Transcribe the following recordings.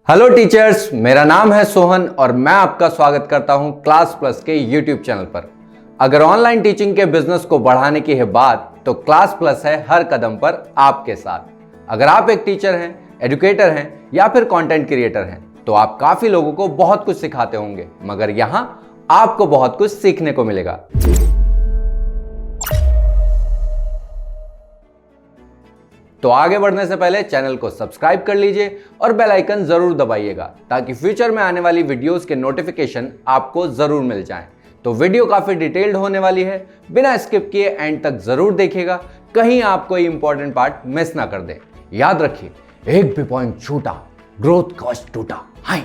Hello teachers, मेरा नाम है सोहन और मैं आपका स्वागत करता हूं क्लास प्लस के यूट्यूब चैनल पर। अगर ऑनलाइन टीचिंग के बिजनेस को बढ़ाने की है बात, तो क्लास प्लस है हर कदम पर आपके साथ। अगर आप एक टीचर हैं, एजुकेटर हैं या फिर कंटेंट क्रिएटर हैं, तो आप काफी लोगों को बहुत कुछ सिखाते होंगे, मगर यहां आपको बहुत कुछ सीखने को मिलेगा। तो आगे बढ़ने से पहले चैनल को सब्सक्राइब कर लीजिए और बेल आइकन जरूर दबाइएगा, ताकि फ्यूचर में आने वाली वीडियोस के नोटिफिकेशन आपको जरूर मिल जाएं। तो वीडियो काफी डिटेल्ड होने वाली है, बिना स्किप किए एंड तक जरूर देखिएगा, कहीं आप कोई इंपॉर्टेंट पार्ट मिस ना कर दें। याद रखिए, एक भी पॉइंट छूटा ग्रोथ कॉस्ट टूटा। Hi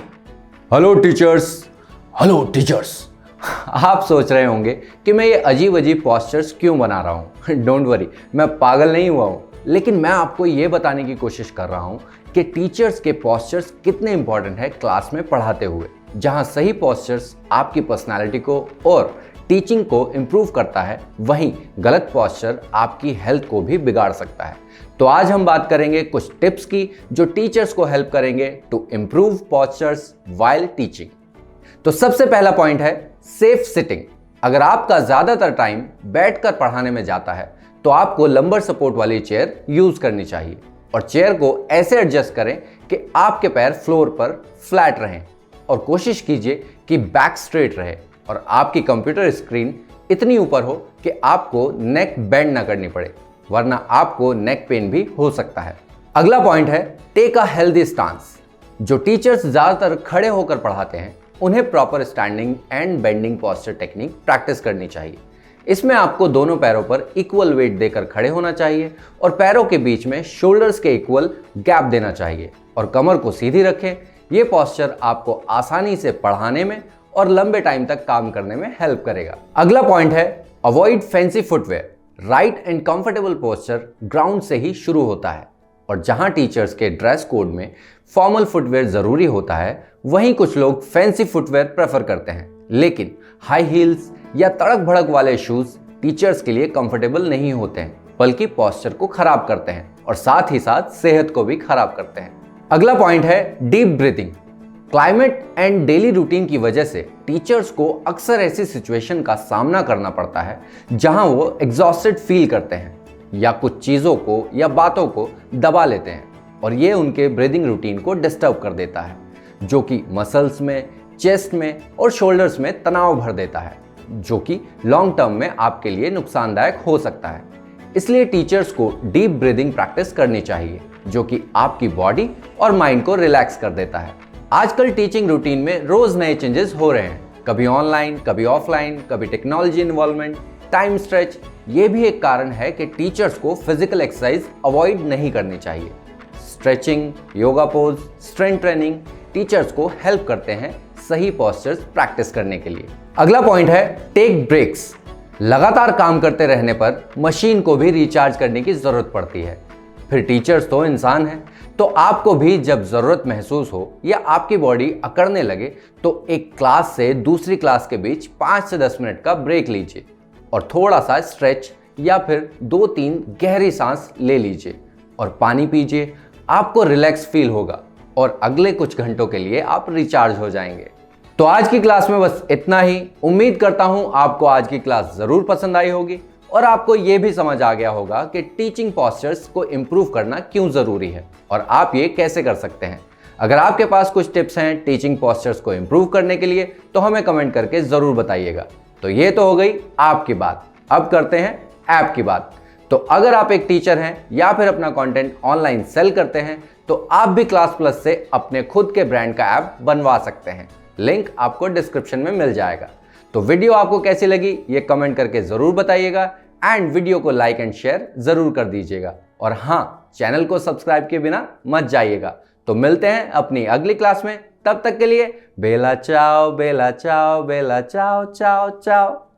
hello teachers. आप सोच रहे होंगे कि मैं ये अजीब अजीब पोस्चर्स क्यों बना रहा हूं। डोंट वरी, मैं पागल नहीं हुआ हूं, लेकिन मैं आपको ये बताने की कोशिश कर रहा हूं कि टीचर्स के पोस्चर्स कितने इंपॉर्टेंट है क्लास में पढ़ाते हुए। जहां सही पोस्चर्स आपकी पर्सनालिटी को और टीचिंग को इम्प्रूव करता है, वहीं गलत पोस्चर आपकी हेल्थ को भी बिगाड़ सकता है। तो आज हम बात करेंगे कुछ टिप्स की, जो टीचर्स को हेल्प करेंगे to improve postures while teaching. तो सबसे पहला पॉइंट है सेफ सिटिंग। अगर आपका ज्यादातर टाइम बैठकर पढ़ाने में जाता है, तो आपको लंबर सपोर्ट वाली चेयर यूज करनी चाहिए और चेयर को ऐसे एडजस्ट करें कि आपके पैर फ्लोर पर फ्लैट रहें, और कोशिश कीजिए कि बैक स्ट्रेट रहे और आपकी कंप्यूटर स्क्रीन इतनी ऊपर हो कि आपको नेक बेंड ना करनी पड़े, वरना आपको नेक पेन भी हो सकता है। अगला पॉइंट है टेक अ हेल्दी स्टांस। जो टीचर्स ज्यादातर खड़े होकर पढ़ाते हैं, उन्हें proper standing and bending posture technique practice करनी चाहिए। इसमें आपको दोनों पैरों पर इक्वल वेट देकर खड़े होना चाहिए और पैरों के बीच में शोल्डर्स के इक्वल गैप देना चाहिए और कमर को सीधी रखें। यह पोस्चर आपको आसानी से पढ़ाने में और लंबे टाइम तक काम करने में हेल्प करेगा। अगला पॉइंट है avoid fancy footwear. Right and comfortable posture ground से ही शुरू होता है, और जहां टीचर्स के ड्रेस कोड में फॉर्मल फुटवेयर जरूरी होता है, वहीं कुछ लोग फैंसी फुटवेयर प्रेफर करते हैं। लेकिन हाई हील्स या तड़क भड़क वाले शूज टीचर्स के लिए कंफर्टेबल नहीं होते हैं, बल्कि पोस्चर को खराब करते हैं और साथ ही साथ सेहत को भी खराब करते हैं। अगला पॉइंट है deep breathing. Climate and daily routine की वजह से टीचर्स को अक्सर ऐसी सिचुएशन का सामना करना पड़ता है जहां वो एग्जॉस्टेड फील करते हैं या कुछ चीजों को या बातों को दबा लेते हैं, और ये उनके ब्रीदिंग रूटीन को डिस्टर्ब कर देता है, जो कि मसल्स में, चेस्ट में और शोल्डर्स में तनाव भर देता है, जो कि लॉन्ग टर्म में आपके लिए नुकसानदायक हो सकता है। इसलिए टीचर्स को डीप ब्रीदिंग प्रैक्टिस करनी चाहिए, जो कि आपकी बॉडी और माइंड को रिलैक्स कर देता है। आजकल टीचिंग रूटीन में रोज नए चेंजेस हो रहे हैं, कभी ऑनलाइन, कभी ऑफलाइन, कभी टेक्नोलॉजी इन्वॉल्वमेंट, टाइम स्ट्रेच। ये भी एक कारण है कि टीचर्स को फिजिकल एक्सरसाइज अवॉइड नहीं करनी चाहिए। Stretching, yoga pose, strength training teachers को हेल्प करते हैं सही पोस्चर्स प्रैक्टिस करने के लिए। अगला पॉइंट है टेक ब्रेक्स। लगातार काम करते रहने पर मशीन को भी रिचार्ज करने की जरूरत पड़ती है। फिर टीचर्स तो इंसान हैं, तो आपको भी जब जरूरत महसूस हो या आपकी बॉडी अकड़ने लगे, तो एक क्लास से दूसरी क्लास के बीच 5 से 10 मिनट का ब्रेक लीजिए और थोड़ा सा स्ट्रेच या फिर 2-3 गहरी सांस ले लीजिए और पानी पीजिए। आपको रिलैक्स फील होगा और अगले कुछ घंटों के लिए आप रिचार्ज हो जाएंगे। तो आज की क्लास में बस इतना ही। उम्मीद करता हूं आपको आज की क्लास जरूर पसंद आई होगी और आपको यह भी समझ आ गया होगा कि टीचिंग पोस्चर्स को इम्प्रूव करना क्यों जरूरी है और आप ये कैसे कर सकते हैं। अगर आपके पास कुछ टिप्स हैं टीचिंग पोस्चर्स को इम्प्रूव करने के लिए, तो हमें कमेंट करके जरूर बताइएगा। तो ये तो हो गई आपकी बात, अब करते हैं ऐप की बात। तो अगर आप एक टीचर हैं या फिर अपना कंटेंट ऑनलाइन सेल करते हैं, तो आप भी क्लास प्लस से अपने खुद के ब्रांड का ऐप बनवा सकते हैं। लिंक आपको डिस्क्रिप्शन में मिल जाएगा। तो वीडियो आपको कैसी लगी ये कमेंट करके जरूर बताइएगा एंड वीडियो को लाइक एंड शेयर जरूर कर दीजिएगा। और हाँ, चैनल को सब्सक्राइब किए बिना मत जाइएगा। तो मिलते हैं अपनी अगली क्लास में, तब तक के लिए बेला चाओ बेला चाओ बेला चाओ चाओ चाओ।